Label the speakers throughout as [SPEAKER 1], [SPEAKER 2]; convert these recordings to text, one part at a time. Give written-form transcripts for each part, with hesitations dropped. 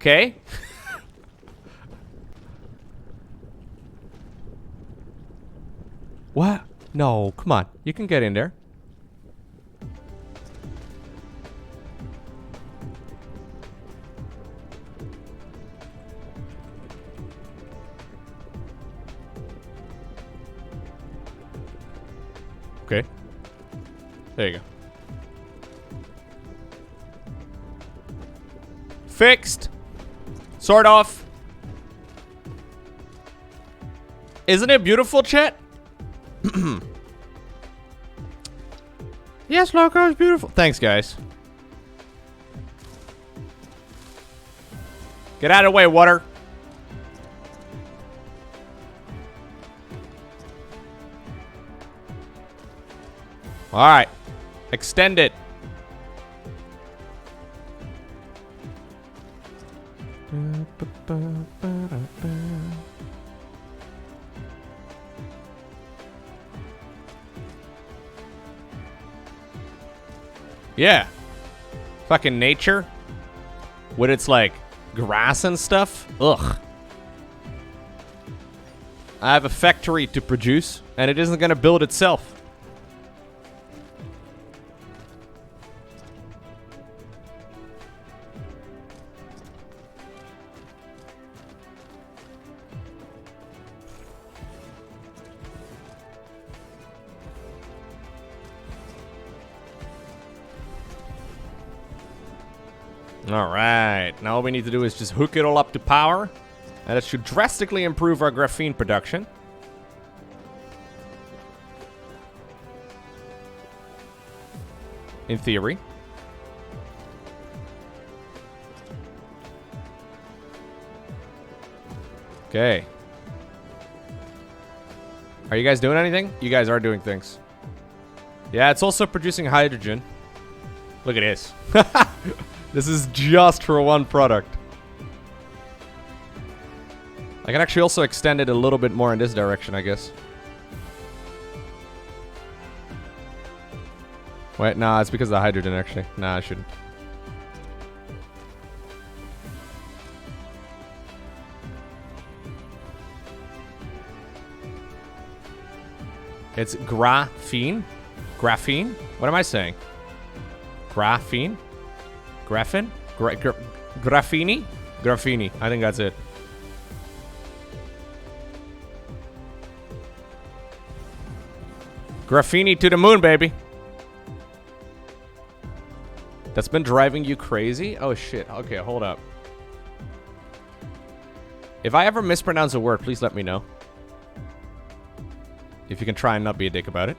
[SPEAKER 1] Okay. What? No, come on. You can get in there. Okay. There you go. Fixed. Sort of. Isn't it beautiful, chat? Yes, Lowko is beautiful. Thanks, guys. Get out of the way, water. All right. Extend it. Yeah. Fucking nature. With its, like, grass and stuff. Ugh. I have a factory to produce, and it isn't gonna build itself. Alright, now all we need to do is just hook it all up to power. And it should drastically improve our graphene production. In theory. Okay. Are you guys doing anything? You guys are doing things. Yeah, it's also producing hydrogen. Look at this. This is just for one product. I can actually also extend it a little bit more in this direction, I guess. Wait, nah, it's because of the hydrogen, actually. Nah, I shouldn't. It's graphene? Graphene? What am I saying? Graphene? Graphene? Graphene? Graphene. I think that's it. Graphene to the moon, baby. That's been driving you crazy? Oh, shit. Okay, hold up. If I ever mispronounce a word, please let me know. If you can try and not be a dick about it.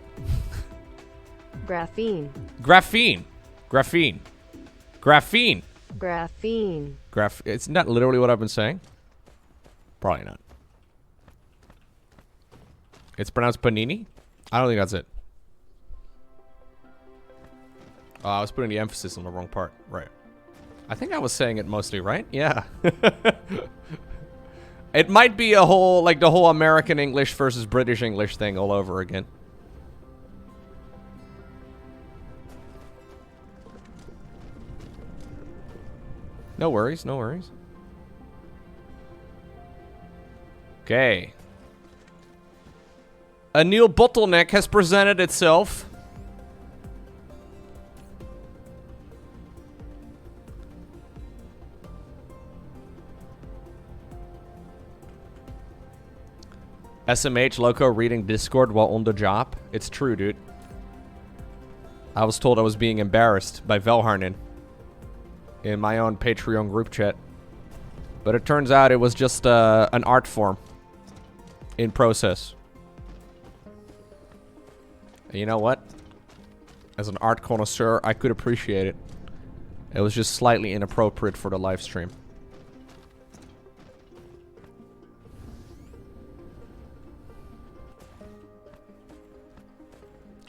[SPEAKER 2] Graphene.
[SPEAKER 1] Graphene. Graphene. Graphene.
[SPEAKER 2] Graphene.
[SPEAKER 1] It's not literally what I've been saying. Probably not. It's pronounced panini? I don't think that's it. Oh, I was putting the emphasis on the wrong part. Right. I think I was saying it mostly right. Yeah. It might be a whole, like the whole American English versus British English thing all over again. No worries, no worries. Okay. A new bottleneck has presented itself. SMH Lowko reading Discord while on the job. It's true, dude. I was told I was being embarrassed by Velharnin in my own Patreon group chat. But it turns out it was just an art form in process. And you know what? As an art connoisseur, I could appreciate it. It was just slightly inappropriate for the live stream.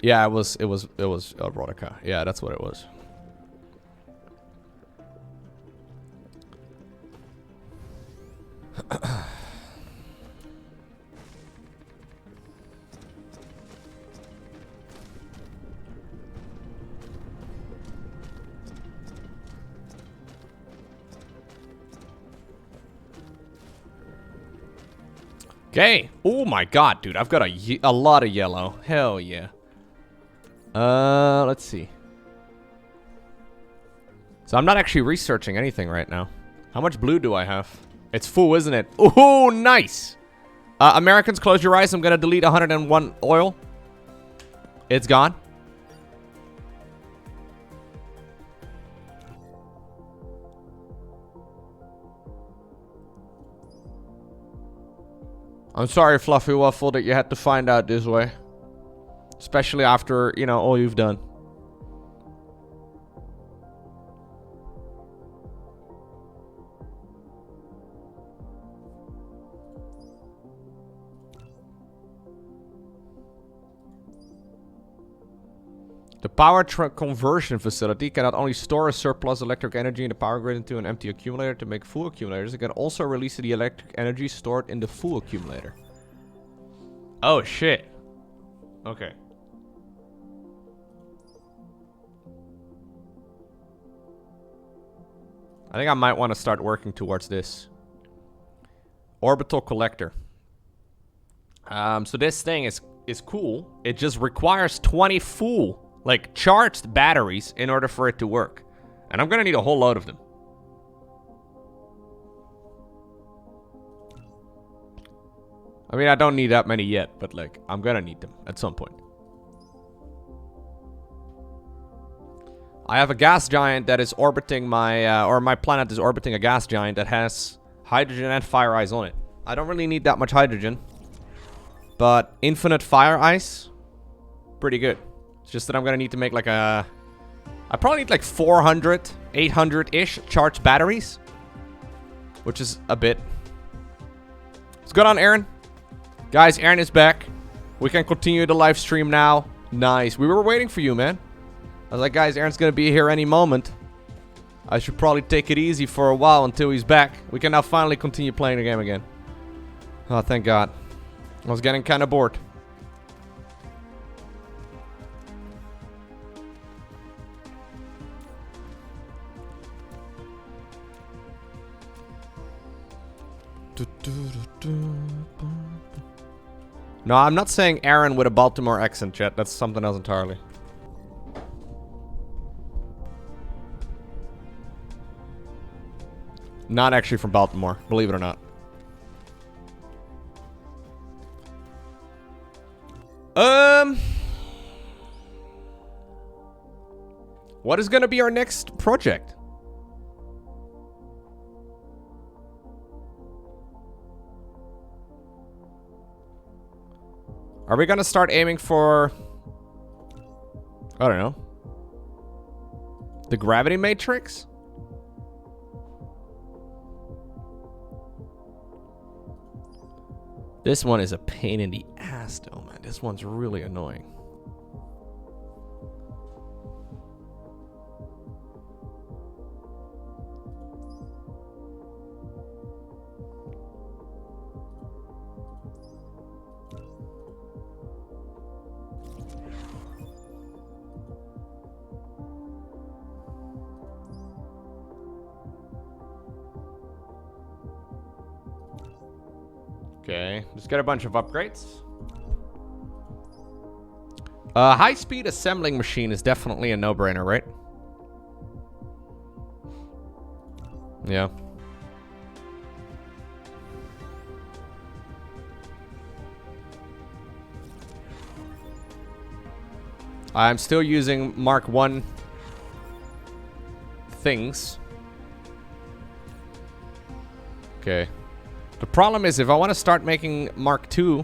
[SPEAKER 1] Yeah, it was erotica. Yeah, that's what it was. Okay. Oh my god, dude. I've got a lot of yellow. Hell yeah. Let's see. So I'm not actually researching anything right now. How much blue do I have? It's full, isn't it? Oh, nice. Americans, close your eyes. I'm going to delete 101 oil. It's gone. I'm sorry, Fluffy Waffle, that you had to find out this way. Especially after, you know, all you've done. The power conversion facility can not only store a surplus electric energy in the power grid into an empty accumulator to make full accumulators, it can also release the electric energy stored in the full accumulator. Oh, shit. Okay. I think I might want to start working towards this. Orbital collector. So this thing is cool. It just requires 20 full, like, charged batteries in order for it to work. And I'm gonna need a whole load of them. I mean, I don't need that many yet, but, like, I'm gonna need them at some point. I have a gas giant that is orbiting my, or my planet is orbiting a gas giant that has hydrogen and fire ice on it. I don't really need that much hydrogen, but infinite fire ice, pretty good. It's just that I'm gonna need to make like a... I probably need like 400, 800-ish charged batteries, which is a bit. What's going on, Aaron? Guys, Aaron is back. We can continue the live stream now. Nice. We were waiting for you, man. I was like, guys, Aaron's gonna be here any moment. I should probably take it easy for a while until he's back. We can now finally continue playing the game again. Oh, thank God. I was getting kind of bored. No, I'm not saying Aaron with a Baltimore accent, chat. That's something else entirely. Not actually from Baltimore, believe it or not. What is gonna be our next project? Are we gonna start aiming for... I don't know. The gravity matrix? This one is a pain in the ass though, man. This one's really annoying. Okay, just get a bunch of upgrades. High-speed assembling machine is definitely a no-brainer, right? Yeah. I'm still using Mark 1 things. Okay. The problem is if I want to start making Mark 2,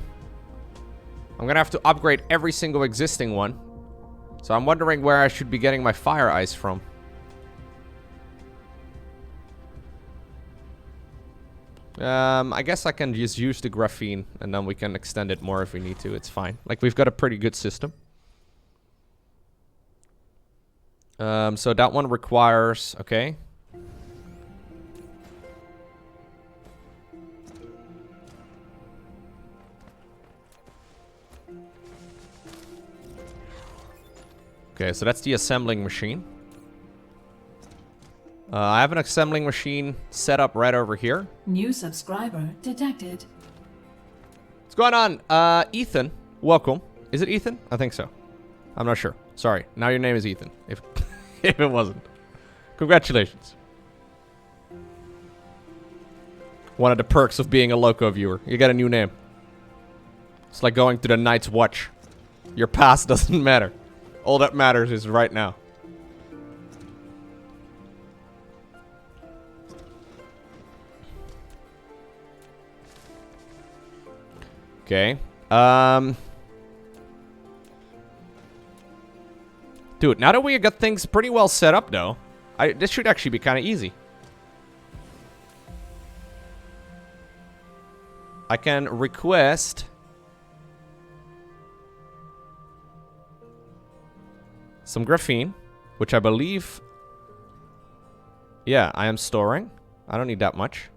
[SPEAKER 1] I'm going to have to upgrade every single existing one. So I'm wondering where I should be getting my fire ice from. I guess I can just use the graphene and then we can extend it more if we need to. It's fine. Like, we've got a pretty good system. So that one requires... Okay. Okay, so that's the assembling machine. I have an assembling machine set up right over here.
[SPEAKER 2] New subscriber detected.
[SPEAKER 1] What's going on? Ethan, welcome. Is it Ethan? I think so. I'm not sure. Sorry. Now your name is Ethan. If if it wasn't. Congratulations. One of the perks of being a Lowko viewer. You got a new name. It's like going to the Night's Watch. Your past doesn't matter. All that matters is right now. Okay. Dude, now that we got things pretty well set up, though, this should actually be kind of easy. I can request some graphene, which I believe... Yeah, I am storing. I don't need that much.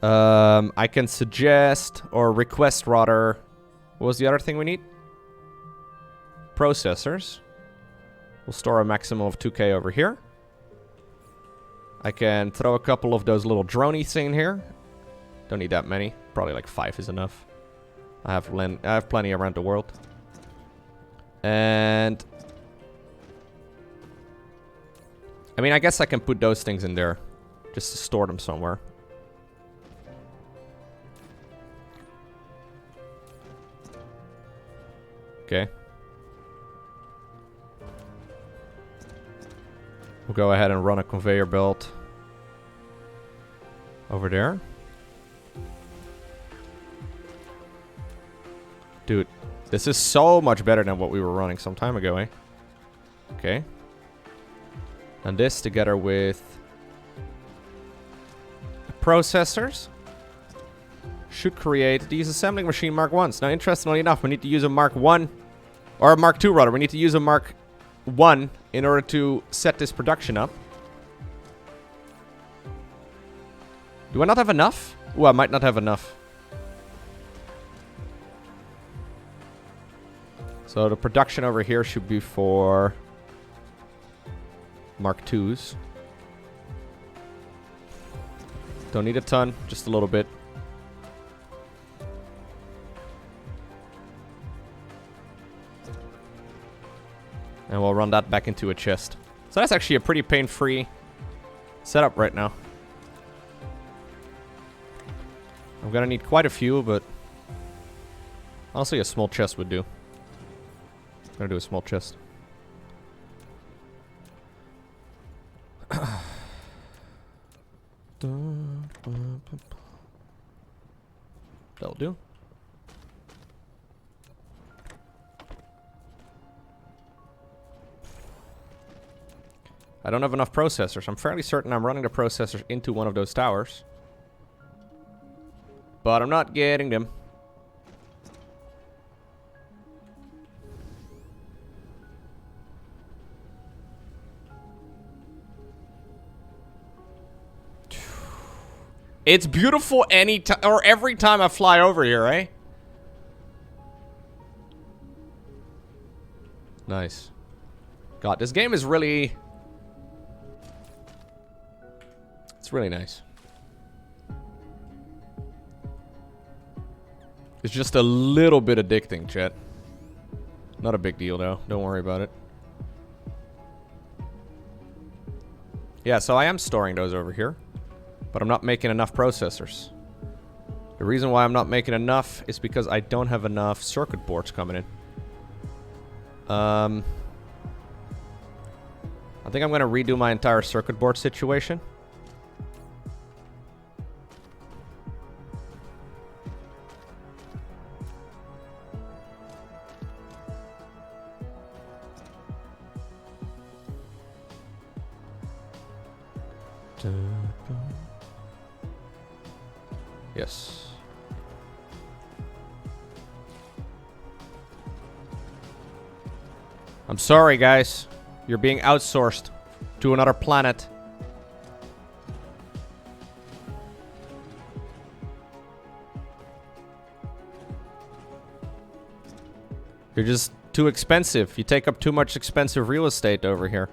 [SPEAKER 1] I can suggest, or request rather... What was the other thing we need? Processors. We'll store a maximum of 2K over here. I can throw a couple of those little dronies in here. Don't need that many. Probably like 5 is enough. I have plenty around the world. And... I mean, I guess I can put those things in there. Just to store them somewhere. Okay. We'll go ahead and run a conveyor belt over there. Dude, this is so much better than what we were running some time ago, eh? Okay. And this together with the processors should create these assembling machine Mark 1s. Now, interestingly enough, we need to use a Mark 1, or a Mark 2 rather. We need to use a Mark 1 in order to set this production up. Do I not have enough? Ooh, I might not have enough. So the production over here should be for Mark 2s. Don't need a ton, just a little bit. And we'll run that back into a chest. So that's actually a pretty pain-free setup right now. I'm gonna need quite a few, but honestly a small chest would do. I'm gonna do a small chest. That'll do. I don't have enough processors. I'm fairly certain I'm running the processors into one of those towers. But I'm not getting them. It's beautiful any time, or every time I fly over here, eh? Nice. God, this game is really... It's really nice. It's just a little bit addicting, chat. Not a big deal, though. Don't worry about it. Yeah, so I am storing those over here. But I'm not making enough processors. The reason why I'm not making enough is because I don't have enough circuit boards coming in. I think I'm going to redo my entire circuit board situation. Yes. I'm sorry, guys. You're being outsourced to another planet. You're just too expensive. You take up too much expensive real estate over here.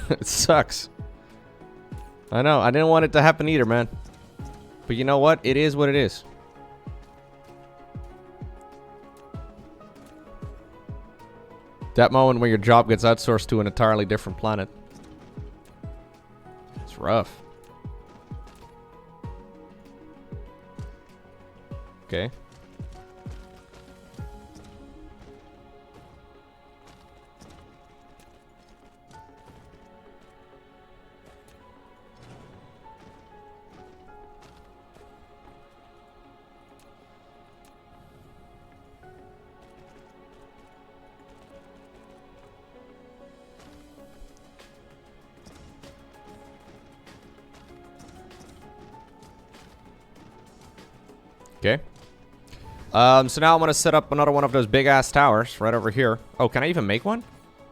[SPEAKER 1] It sucks. I know. I didn't want it to happen either, man. But you know what? It is what it is. That moment when your job gets outsourced to an entirely different planet. It's rough. Okay. Okay. So now I'm going to set up another one of those big-ass towers right over here. Oh, can I even make one?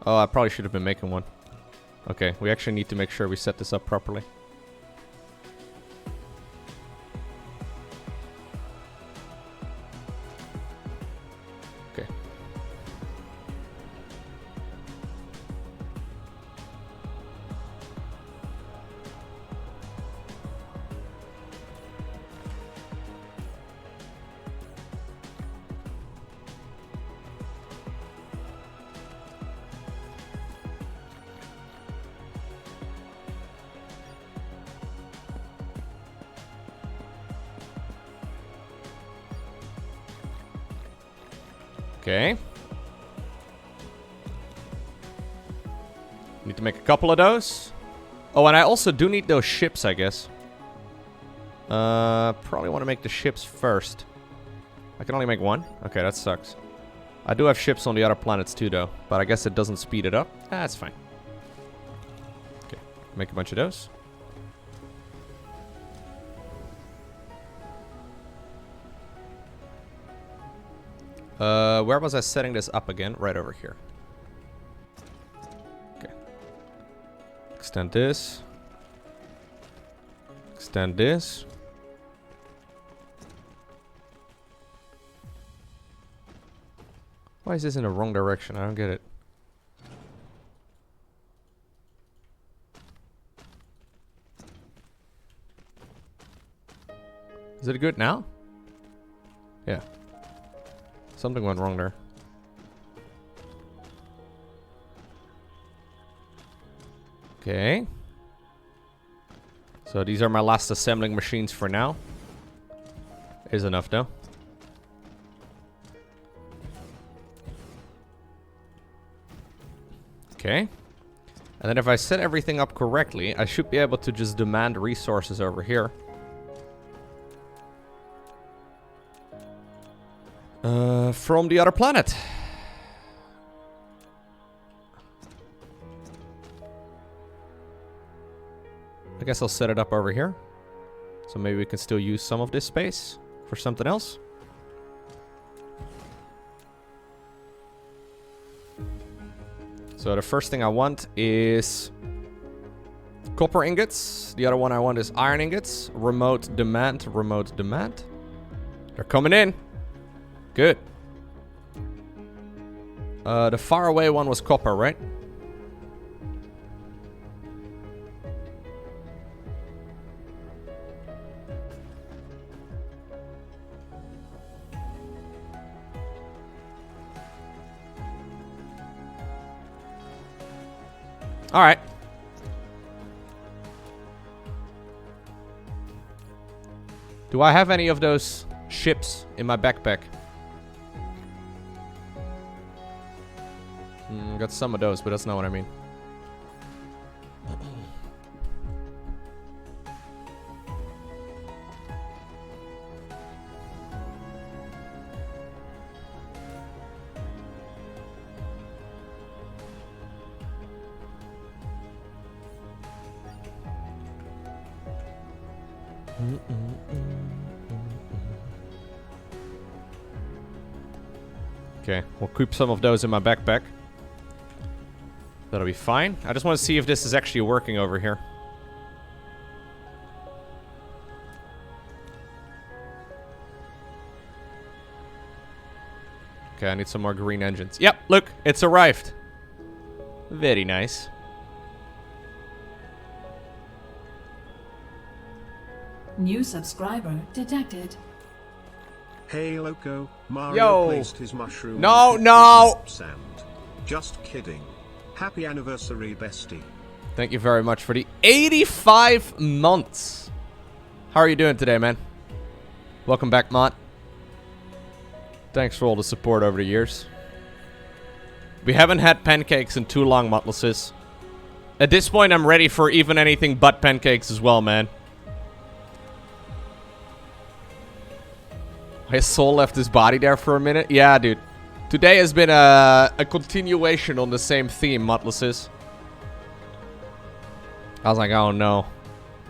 [SPEAKER 1] Oh, I probably should have been making one. Okay, we actually need to make sure we set this up properly. Okay. Okay. Need to make a couple of those. Oh, and I also do need those ships, I guess. Probably want to make the ships first. I can only make one? Okay, that sucks. I do have ships on the other planets too, though. But I guess it doesn't speed it up. That's fine. Okay, make a bunch of those. Where was I setting this up again? Right over here. Okay. Extend this. Extend this. Why is this in the wrong direction? I don't get it. Is it good now? Yeah. Something went wrong there. Okay. So these are my last assembling machines for now. Is enough though. Okay. And then if I set everything up correctly, I should be able to just demand resources over here. From the other planet. I guess I'll set it up over here. So maybe we can still use some of this space for something else. So the first thing I want is copper ingots. The other one I want is iron ingots. Remote demand, remote demand. They're coming in. Good. The faraway one was copper, right? All right. Do I have any of those ships in my backpack? Got some of those, but that's not what I mean. Okay, we'll keep some of those in my backpack. That'll be fine. I just want to see if this is actually working over here. Okay, I need some more green engines. Yep, look, it's arrived. Very nice.
[SPEAKER 2] New subscriber detected.
[SPEAKER 3] Hey Lowko, Mario
[SPEAKER 1] Yo.
[SPEAKER 3] placed his mushroom
[SPEAKER 1] No,
[SPEAKER 3] on Pixie's
[SPEAKER 1] no.
[SPEAKER 3] lap sand. Just kidding. Happy anniversary, bestie.
[SPEAKER 1] Thank you very much for the 85 months. How are you doing today, man? Welcome back, Mont. Thanks for all the support over the years. We haven't had pancakes in too long, Mutluses. At this point, I'm ready for even anything but pancakes as well, man. His soul left his body there for a minute? Yeah, dude. Today has been a continuation on the same theme, Mutluses. I was like, oh no.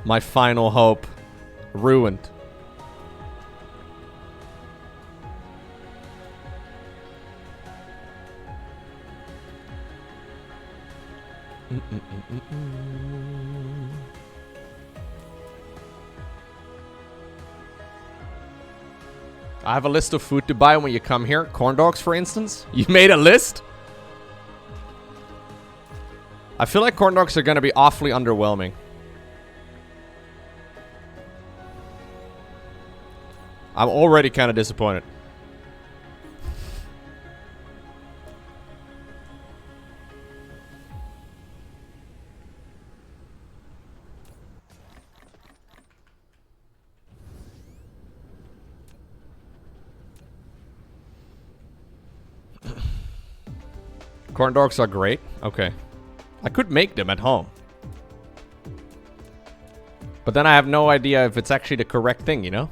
[SPEAKER 1] My final hope. Ruined. I have a list of food to buy when you come here. Corn dogs, for instance. You made a list? I feel like corn dogs are going to be awfully underwhelming. I'm already kind of disappointed. Corn dogs are great. Okay. I could make them at home. But then I have no idea if it's actually the correct thing, you know?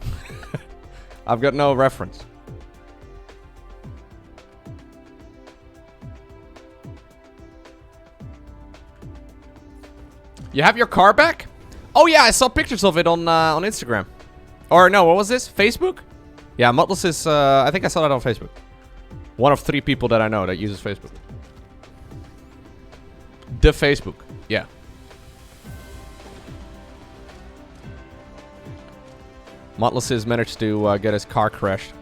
[SPEAKER 1] I've got no reference. You have your car back? Oh yeah, I saw pictures of it on Instagram. Or no, what was this? Facebook? Yeah, Mutless is, I think I saw that on Facebook. One of 3 people that I know that uses Facebook. The Facebook, yeah. Mutless has managed to get his car crashed.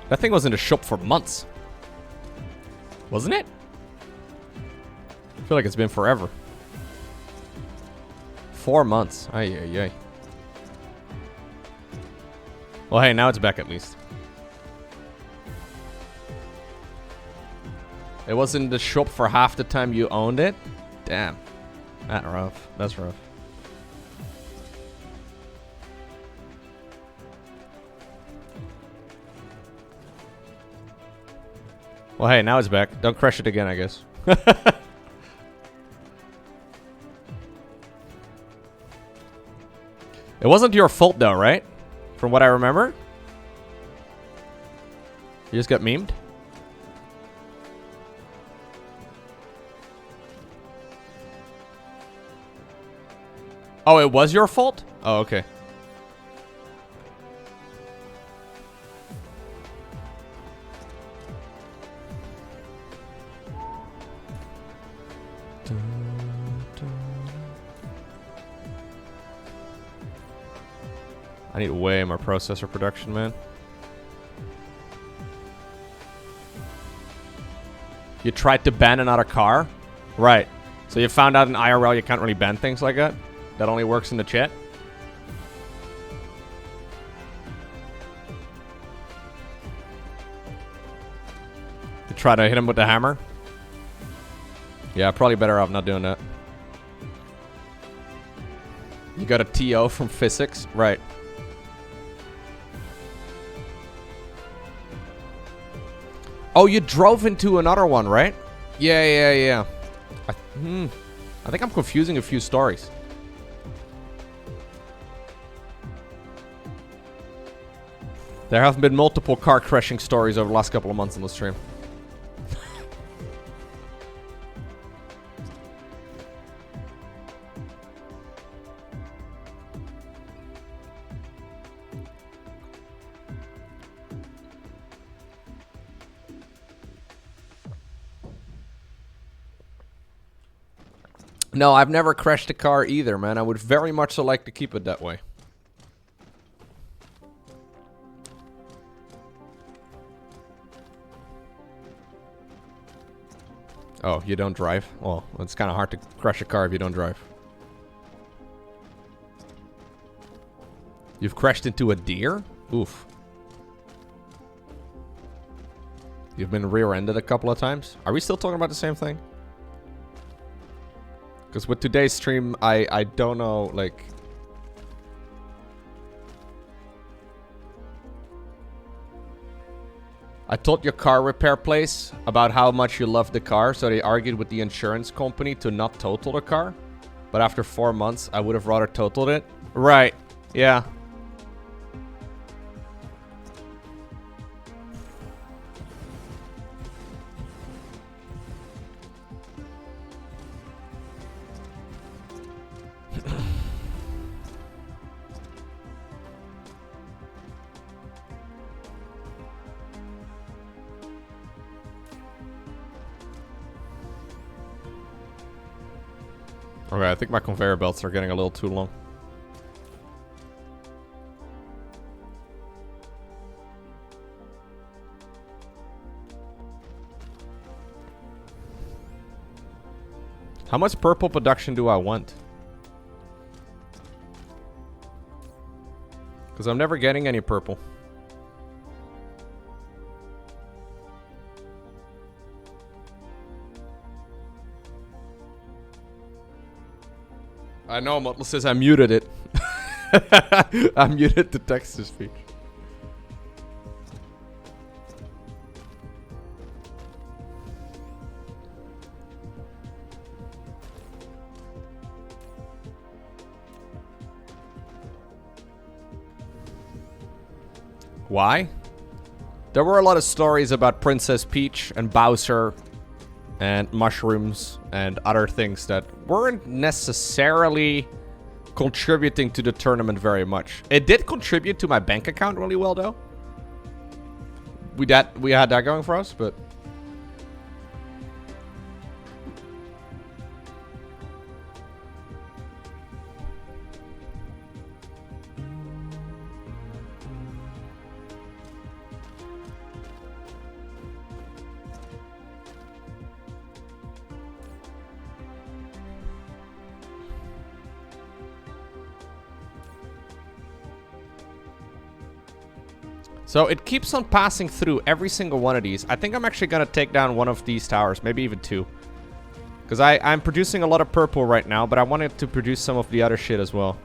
[SPEAKER 1] That thing was in the shop for months. Wasn't it? I feel like it's been forever. 4 months. Ay, ay, ay. Well, hey, now it's back at least. It was in the shop for half the time you owned it? Damn. That's rough. That's rough. Well, hey, now it's back. Don't crash it again, I guess. It wasn't your fault, though, right? From what I remember? You just got memed? Oh, it was your fault? Oh, okay. I need way more processor production, man. You tried to ban another car? Right. So you found out in IRL you can't really ban things like that? That only works in the chat? You try to hit him with the hammer? Yeah, probably better off not doing that. You got a TO from physics? Right. Oh, you drove into another one, right? Yeah. I think I'm confusing a few stories. There have been multiple car crashing stories over the last couple of months on the stream. No, I've never crashed a car either, man. I would very much so like to keep it that way. Oh, you don't drive? Well, it's kind of hard to crash a car if you don't drive. You've crashed into a deer? Oof. You've been rear-ended a couple of times? Are we still talking about the same thing? Because with today's stream, I don't know, like... I told your car repair place about how much you love the car, so they argued with the insurance company to not total the car. But after 4 months, I would have rather totaled it. Right. Yeah. Okay, I think my conveyor belts are getting a little too long. How much purple production do I want? Because I'm never getting any purple. I know, Muttle says I muted it. I muted the text-to-speech. Why? There were a lot of stories about Princess Peach and Bowser and mushrooms and other things that weren't necessarily contributing to the tournament very much. It did contribute to my bank account really well, though. We had that going for us, but... So it keeps on passing through every single one of these. I think I'm actually going to take down one of these towers, maybe even two. Because I'm producing a lot of purple right now, but I wanted to produce some of the other shit as well.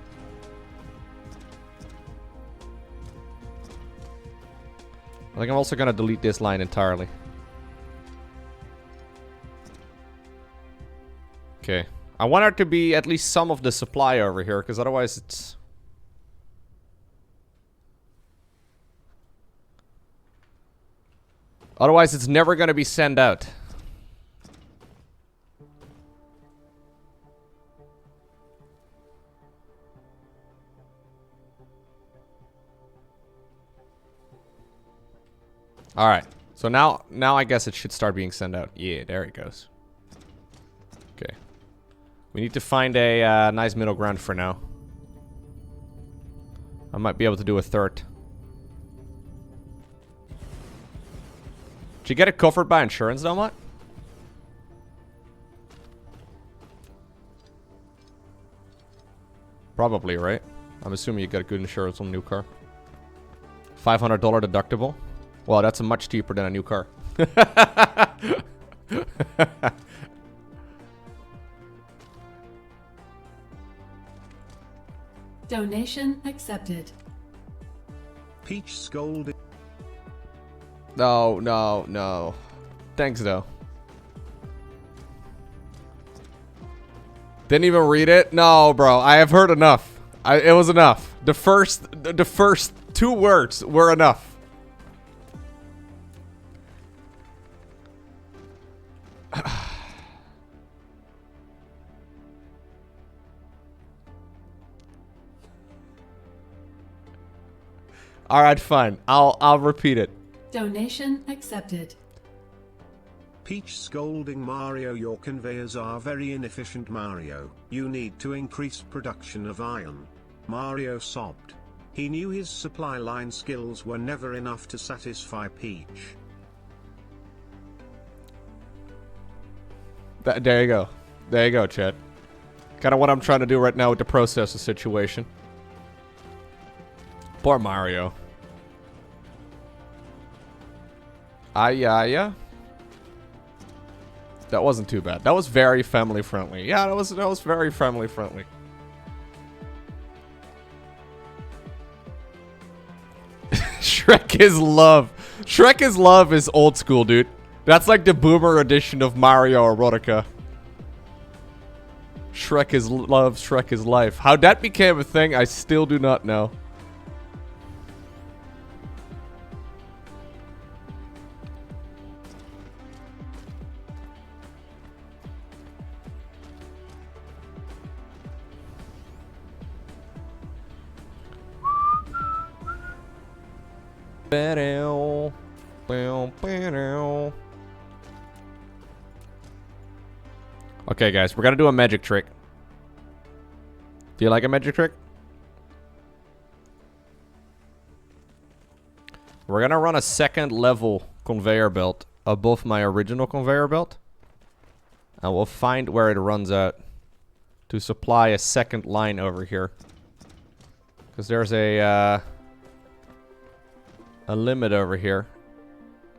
[SPEAKER 1] I think I'm also going to delete this line entirely. Okay. I want there to be at least some of the supply over here, because otherwise it's... Otherwise, it's never going to be sent out. Alright. So now I guess it should start being sent out. Yeah, there it goes. Okay. We need to find a nice middle ground for now. I might be able to do a third. Did you get it covered by insurance, though, Mutt? Probably, right? I'm assuming you got good insurance on a new car. $500 deductible? Well, that's much cheaper than a new car.
[SPEAKER 2] Donation accepted.
[SPEAKER 3] Peach scolded.
[SPEAKER 1] No, no, no. Thanks, though. Didn't even read it? No, bro. I have heard enough. It was enough. The first 2 words were enough. All right, fine. I'll repeat it.
[SPEAKER 2] Donation accepted.
[SPEAKER 3] Peach scolding Mario, your conveyors are very inefficient, Mario. You need to increase production of iron. Mario sobbed. He knew his supply line skills were never enough to satisfy Peach.
[SPEAKER 1] There you go. There you go, Chet. Kind of what I'm trying to do right now with the processor situation. Poor Mario. Yeah. That wasn't too bad. That was very family friendly. Yeah, that was very family friendly. Shrek is love. Shrek is love is old school, dude. That's like the boomer edition of Mario Erotica. Shrek is love, Shrek is life. How that became a thing, I still do not know. Okay, guys, we're gonna do a magic trick. Do you like a magic trick? We're gonna run a second level conveyor belt above my original conveyor belt. And we'll find where it runs out to supply a second line over here. Because there's a limit over here.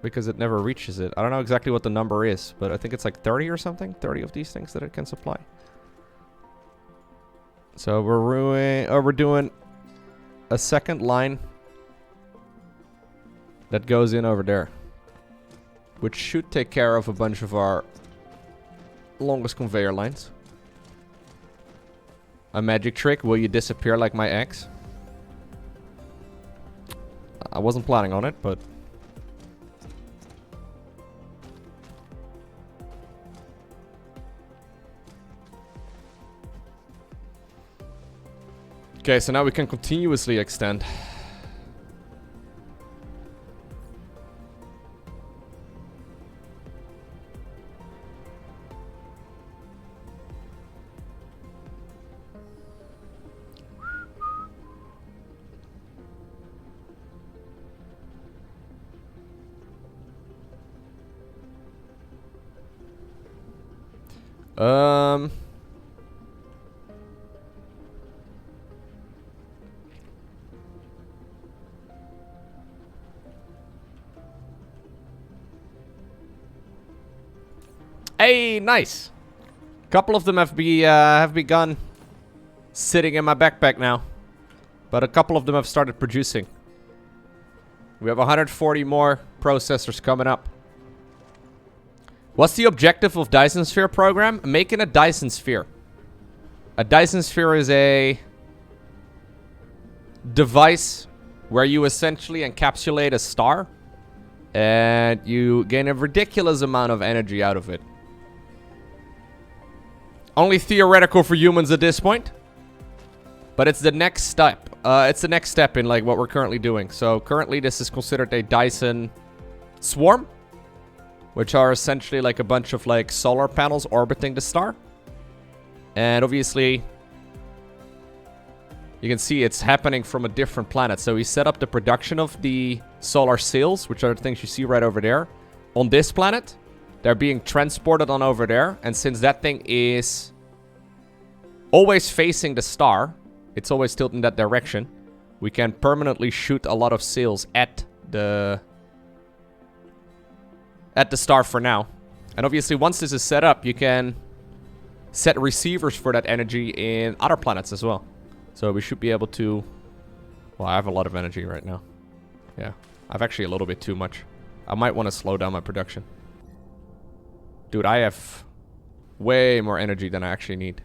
[SPEAKER 1] Because it never reaches it. I don't know exactly what the number is, but I think it's like 30 or something. 30 of these things that it can supply. So we're doing a second line that goes in over there, which should take care of a bunch of our longest conveyor lines. A magic trick. Will you disappear like my ex? I wasn't planning on it, but... Okay, so now we can continuously extend. Hey, nice. Couple of them have begun sitting in my backpack now, but a couple of them have started producing. We have 140 more processors coming up. What's the objective of Dyson Sphere Program? Making a Dyson Sphere. A Dyson Sphere is a device where you essentially encapsulate a star and you gain a ridiculous amount of energy out of it. Only theoretical for humans at this point, but it's the next step. It's the next step in like what we're currently doing. So currently this is considered a Dyson swarm, which are essentially like a bunch of like solar panels orbiting the star. And obviously you can see it's happening from a different planet. So we set up the production of the solar sails, which are the things you see right over there, on this planet. They're being transported on over there. And since that thing is always facing the star, it's always tilted in that direction, we can permanently shoot a lot of sails at the star for now. And obviously once this is set up, you can set receivers for that energy in other planets as well. So we should be able to... Well, I have a lot of energy right now. Yeah, I have actually a little bit too much. I might want to slow down my production. Dude, I have way more energy than I actually need.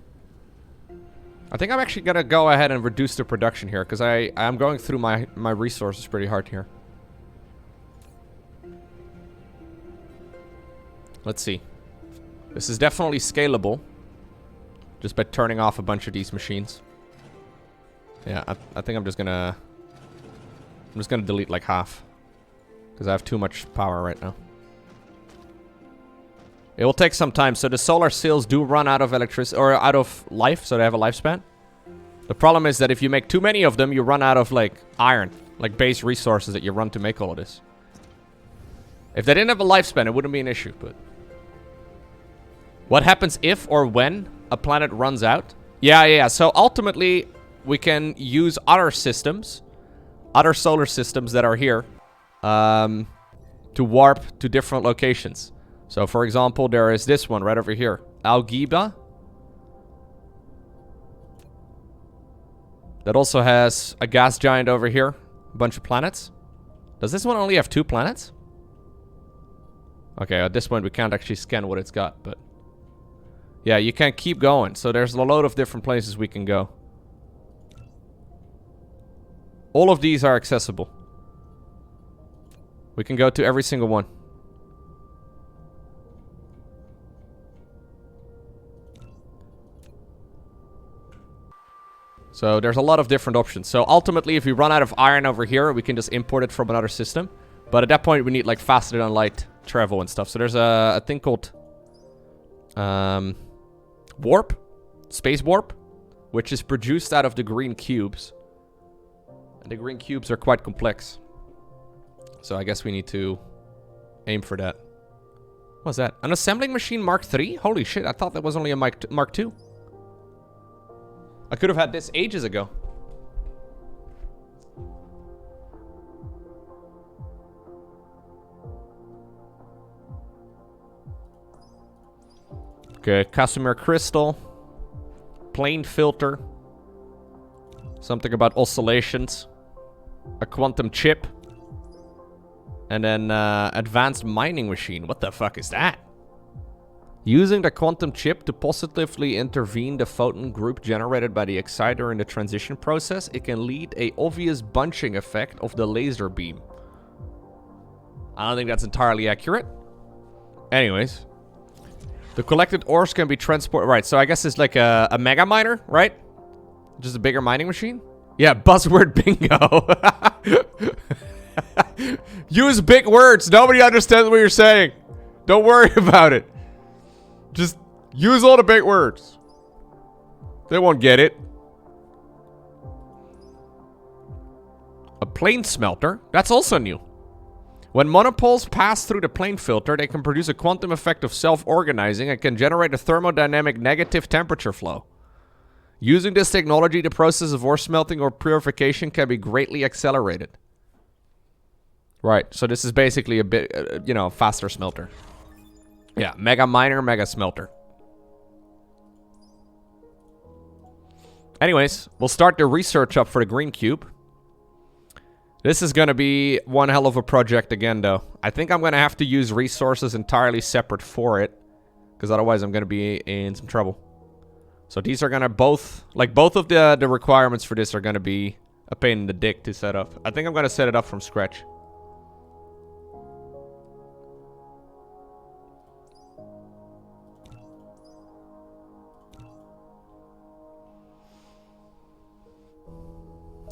[SPEAKER 1] I think I'm actually gonna go ahead and reduce the production here, because I'm going through my resources pretty hard here. Let's see. This is definitely scalable, just by turning off a bunch of these machines. Yeah, I think I'm just gonna delete like half, because I have too much power right now. It will take some time. So the solar sails do run out of electricity, or out of life, so they have a lifespan. The problem is that if you make too many of them, you run out of like iron, like base resources that you run to make all of this. If they didn't have a lifespan, it wouldn't be an issue, but... What happens if or when a planet runs out? Yeah. So ultimately, we can use other systems other solar systems that are here to warp to different locations. So, for example, there is this one right over here. Algeba. That also has a gas giant over here. A bunch of planets. Does this one only have 2 planets? Okay, at this point we can't actually scan what it's got, but... yeah, you can keep going. So there's a load of different places we can go. All of these are accessible. We can go to every single one. So there's a lot of different options. So ultimately, if we run out of iron over here, we can just import it from another system. But at that point, we need like faster than light travel and stuff. So there's a thing called warp, space warp, which is produced out of the green cubes. And the green cubes are quite complex. So I guess we need to aim for that. What's that? An assembling machine Mark III? Holy shit, I thought that was only a Mark II. I could have had this ages ago. Okay, Casimir crystal. Plane filter. Something about oscillations. A quantum chip. And then advanced mining machine. What the fuck is that? Using the quantum chip to positively intervene the photon group generated by the exciter in the transition process, it can lead a obvious bunching effect of the laser beam. I don't think that's entirely accurate. Anyways. The collected ores can be transported... right, so I guess it's like a mega miner, right? Just a bigger mining machine? Yeah, buzzword bingo. Use big words. Nobody understands what you're saying. Don't worry about it. Just use all the big words. They won't get it. A plane smelter? That's also new. When monopoles pass through the plane filter, they can produce a quantum effect of self-organizing and can generate a thermodynamic negative temperature flow. Using this technology, the process of ore smelting or purification can be greatly accelerated. Right, so this is basically a bit, faster smelter. Yeah, mega miner, mega smelter. Anyways, we'll start the research up for the green cube. This is going to be one hell of a project again, though. I think I'm going to have to use resources entirely separate for it. Because otherwise I'm going to be in some trouble. So these are going to both... like, both of the requirements for this are going to be a pain in the dick to set up. I think I'm going to set it up from scratch.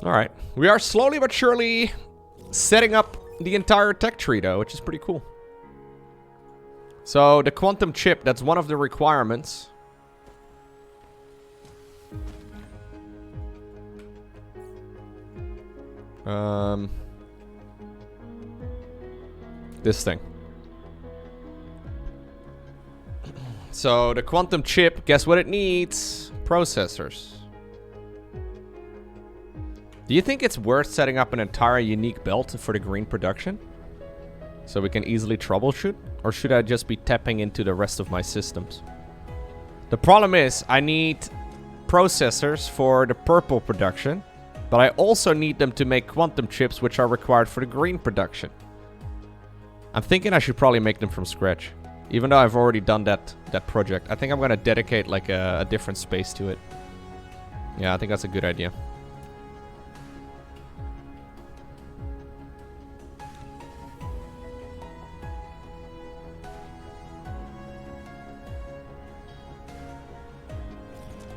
[SPEAKER 1] Alright, we are slowly but surely setting up the entire tech tree though, which is pretty cool. So, the quantum chip, that's one of the requirements. This thing. So, the quantum chip, guess what it needs? Processors. Do you think it's worth setting up an entire unique belt for the green production? So we can easily troubleshoot? Or should I just be tapping into the rest of my systems? The problem is, I need processors for the purple production, but I also need them to make quantum chips which are required for the green production. I'm thinking I should probably make them from scratch. Even though I've already done that project. I think I'm going to dedicate like a different space to it. Yeah, I think that's a good idea.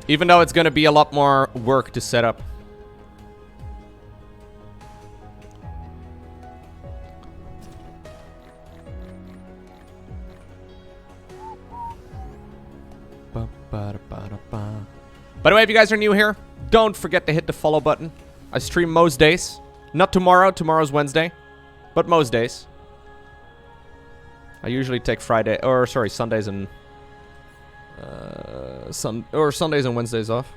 [SPEAKER 1] Even though it's going to be a lot more work to set up. By the way, if you guys are new here, don't forget to hit the follow button. I stream most days. Not tomorrow. Tomorrow's Wednesday. But most days. I usually take Sundays and... Sundays and Wednesdays off.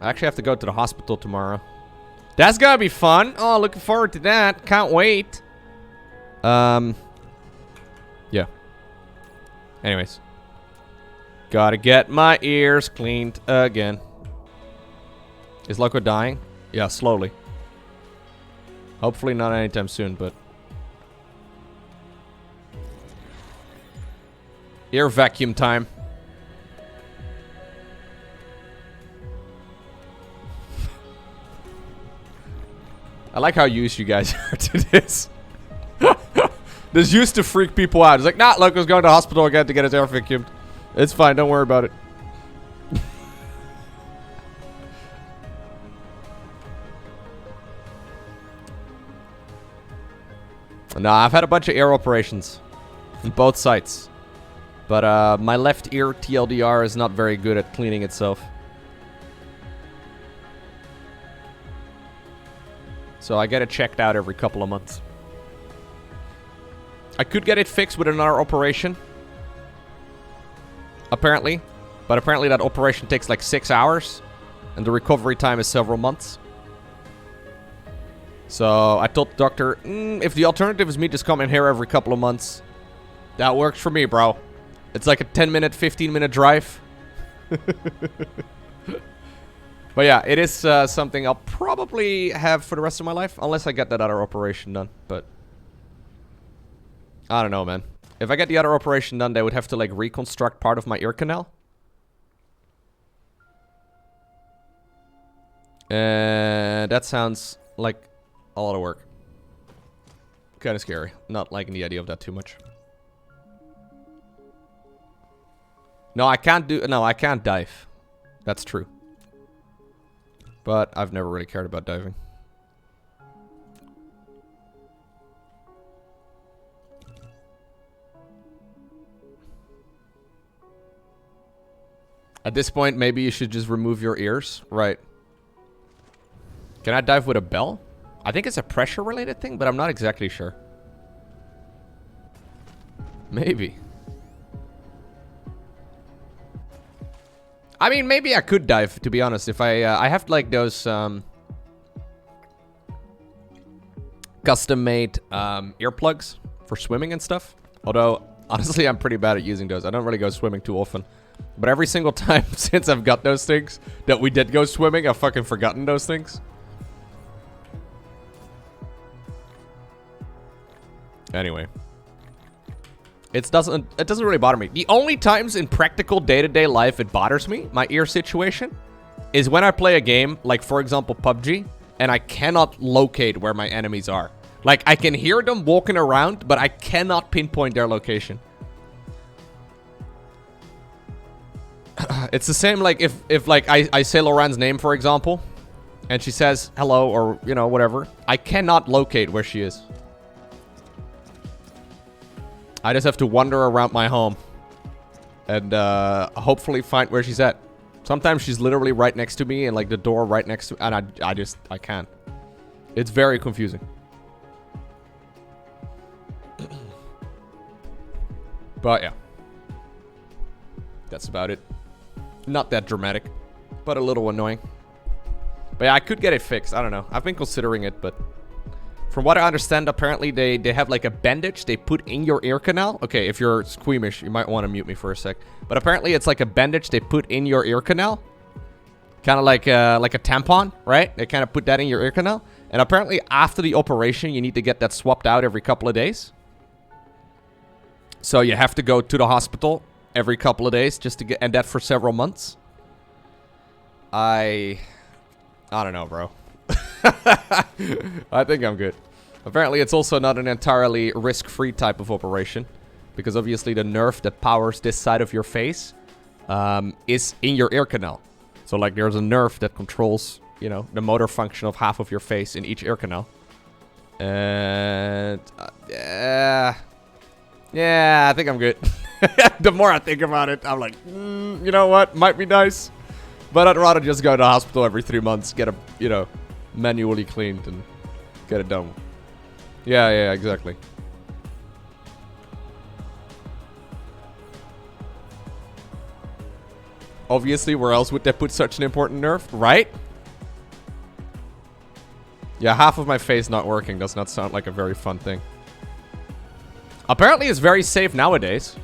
[SPEAKER 1] I actually have to go to the hospital tomorrow. That's gonna be fun. Oh, looking forward to that. Can't wait. Yeah. Anyways. Gotta get my ears cleaned again. Is Lowko dying? Yeah, slowly. Hopefully not anytime soon, but... Ear vacuum time. I like how used you guys are to this. This used to freak people out. It's like, nah, Lowko's going to the hospital again to get his air vacuumed. It's fine, don't worry about it. Nah, I've had a bunch of ear operations. On both sides. But my left ear TLDR is not very good at cleaning itself. So I get it checked out every couple of months. I could get it fixed with another operation. Apparently. But apparently that operation takes like 6 hours. And the recovery time is several months. So I told the doctor, if the alternative is me just coming here every couple of months, that works for me, bro. It's like a 10-minute, 15-minute drive. But yeah, it is something I'll probably have for the rest of my life. Unless I get that other operation done. But I don't know, man. If I get the other operation done, they would have to like reconstruct part of my ear canal. And that sounds like a lot of work. Kind of scary. Not liking the idea of that too much. No, I can't dive. That's true. But I've never really cared about diving. At this point, maybe you should just remove your ears. Right. Can I dive with a bell? I think it's a pressure-related thing, but I'm not exactly sure. Maybe. I mean, maybe I could dive, to be honest. If I have like those custom-made earplugs for swimming and stuff. Although, honestly, I'm pretty bad at using those. I don't really go swimming too often. But every single time since I've got those things that we did go swimming, I've fucking forgotten those things. Anyway. It doesn't really bother me. The only times in practical day-to-day life it bothers me, my ear situation, is when I play a game, like for example PUBG, and I cannot locate where my enemies are. Like, I can hear them walking around, but I cannot pinpoint their location. It's the same like if like I say Lauren's name, for example, and she says hello or, you know, whatever. I cannot locate where she is. I just have to wander around my home and hopefully find where she's at. Sometimes she's literally right next to me and like the door right next to me, and I can't. It's very confusing. But yeah. That's about it. Not that dramatic, but a little annoying. But yeah, I could get it fixed. I don't know. I've been considering it, but from what I understand, apparently they have like a bandage they put in your ear canal. Okay, if you're squeamish, you might want to mute me for a sec. But apparently it's like a bandage they put in your ear canal. Kind of like a tampon, right? They kind of put that in your ear canal. And apparently after the operation, you need to get that swapped out every couple of days. So you have to go to the hospital every couple of days just to get, and that for several months. I don't know, bro. I think I'm good. Apparently it's also not an entirely risk-free type of operation, because obviously the nerve that powers this side of your face is in your ear canal. So like there's a nerve that controls, you know, the motor function of half of your face in each ear canal. And yeah, I think I'm good. The more I think about it, I'm like, you know what? Might be nice. But I'd rather just go to the hospital every 3 months, get a, you know, manually cleaned and get it done. Yeah, exactly. Obviously, where else would they put such an important nerve, right? Yeah, half of my face not working does not sound like a very fun thing. Apparently it's very safe nowadays.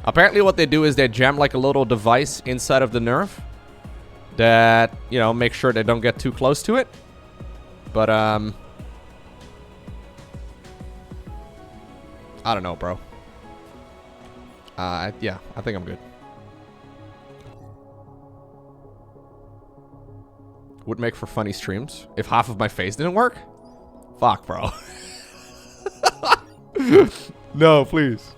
[SPEAKER 1] Apparently what they do is they jam like a little device inside of the nerve that, you know, make sure they don't get too close to it. But, I don't know, bro. Yeah, I think I'm good. Would make for funny streams if half of my face didn't work. Fuck, bro. No, please.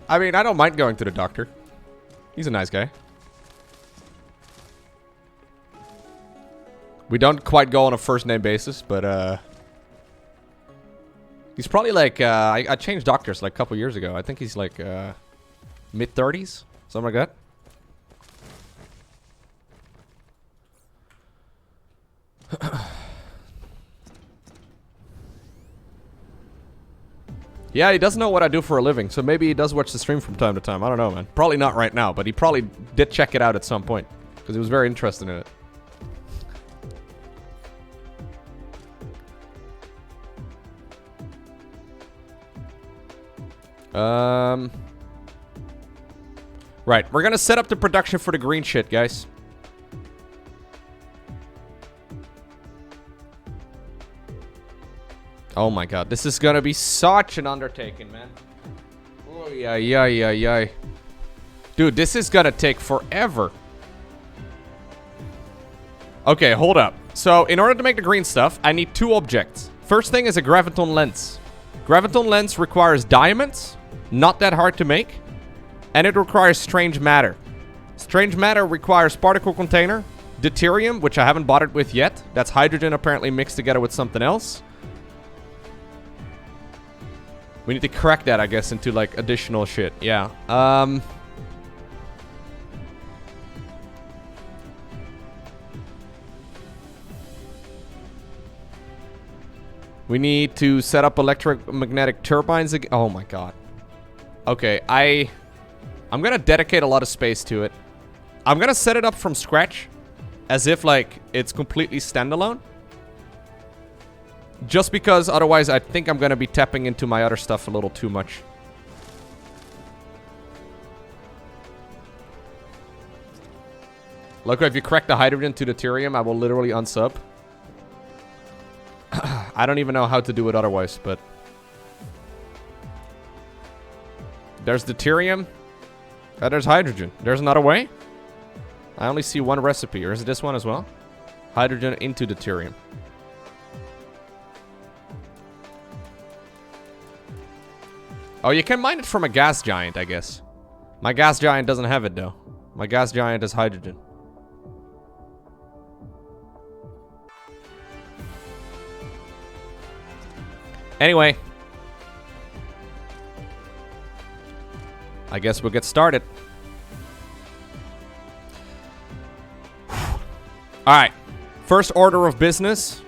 [SPEAKER 1] I mean, I don't mind going to the doctor. He's a nice guy. We don't quite go on a first name basis, but he's probably like I changed doctors like a couple years ago. I think he's like mid-30s, something like that. Yeah, he doesn't know what I do for a living, so maybe he does watch the stream from time to time. I don't know, man. Probably not right now, but he probably did check it out at some point because he was very interested in it. Right, we're gonna set up the production for the green shit, guys. Oh my god, this is gonna be such an undertaking, man. Oh, yeah. Dude, this is gonna take forever. Okay, hold up. So, in order to make the green stuff, I need two objects. First thing is a graviton lens. Graviton lens requires diamonds, not that hard to make, and it requires strange matter. Strange matter requires particle container, deuterium, which I haven't bothered with yet. That's hydrogen apparently mixed together with something else. We need to crack that, I guess, into, like, additional shit. Yeah. We need to set up electromagnetic turbines again. Oh, my God. Okay, I'm gonna dedicate a lot of space to it. I'm gonna set it up from scratch. As if, like, it's completely standalone. Just because otherwise I think I'm gonna be tapping into my other stuff a little too much. Lowko, if you crack the hydrogen to deuterium, I will literally unsub. I don't even know how to do it otherwise, but... There's deuterium. There's hydrogen. There's another way? I only see one recipe. Or is it this one as well? Hydrogen into deuterium. Oh, you can mine it from a gas giant, I guess. My gas giant doesn't have it, though. My gas giant is hydrogen. Anyway. I guess we'll get started. Alright. First order of business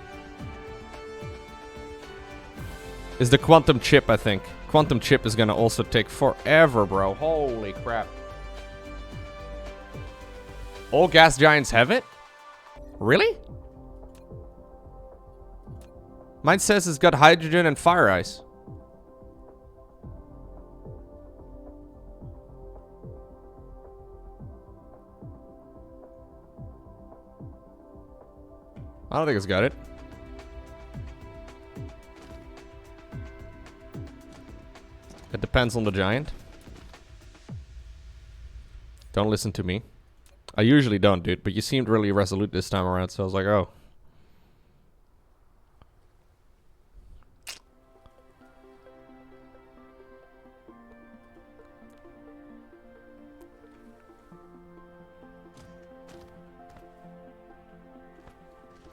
[SPEAKER 1] is the quantum chip, I think. Quantum chip is gonna also take forever, bro. Holy crap. All gas giants have it? Really? Mine says it's got hydrogen and fire ice. I don't think it's got it. It depends on the giant. Don't listen to me. I usually don't, dude, but you seemed really resolute this time around, so I was like, oh.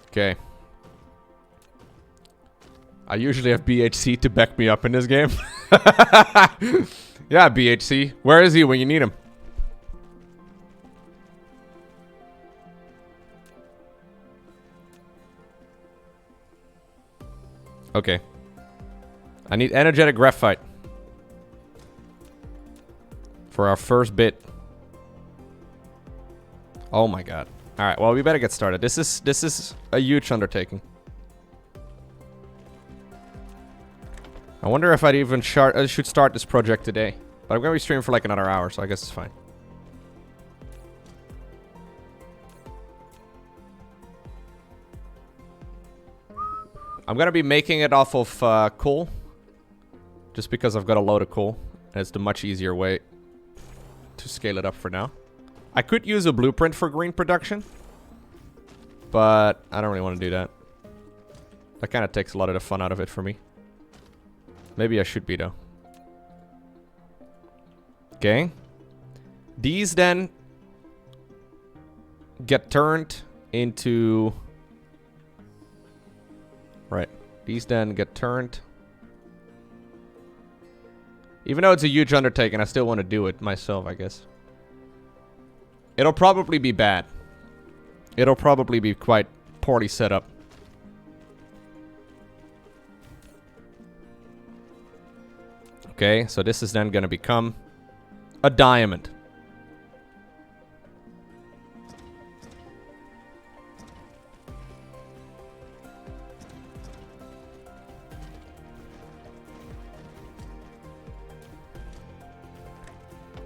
[SPEAKER 1] Okay. I usually have BHC to back me up in this game. Yeah, BHC. Where is he when you need him? Okay. I need energetic graphite for our first bit. Oh my god. Alright, well, we better get started. This is a huge undertaking. I wonder if I'd even should start this project today. But I'm going to be streaming for like another hour, so I guess it's fine. I'm going to be making it off of coal. Just because I've got a load of coal. And it's the much easier way to scale it up for now. I could use a blueprint for green production. But I don't really want to do that. That kind of takes a lot of the fun out of it for me. Maybe I should be, though. Okay. These then get turned into... Right. These then get turned. Even though it's a huge undertaking, I still want to do it myself, I guess. It'll probably be bad. It'll probably be quite poorly set up. Okay, so this is then going to become a diamond.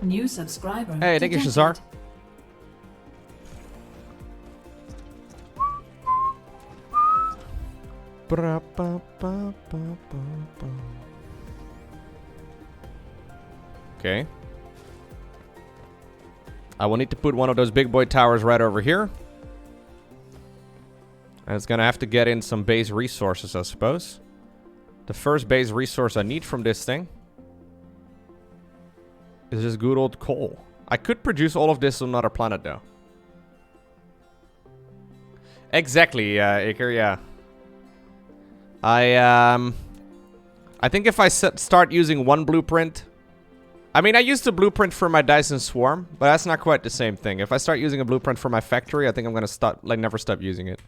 [SPEAKER 2] New subscriber.
[SPEAKER 1] Hey, thank you,
[SPEAKER 2] detected.
[SPEAKER 1] Shazar. Okay. I will need to put one of those big boy towers right over here. And it's gonna have to get in some base resources, I suppose. The first base resource I need from this thing is just good old coal. I could produce all of this on another planet, though. Exactly, Iker, yeah. I think if I start using one blueprint... I mean, I used a blueprint for my Dyson Swarm, but that's not quite the same thing. If I start using a blueprint for my factory, I think I'm gonna stop, like, never stop using it.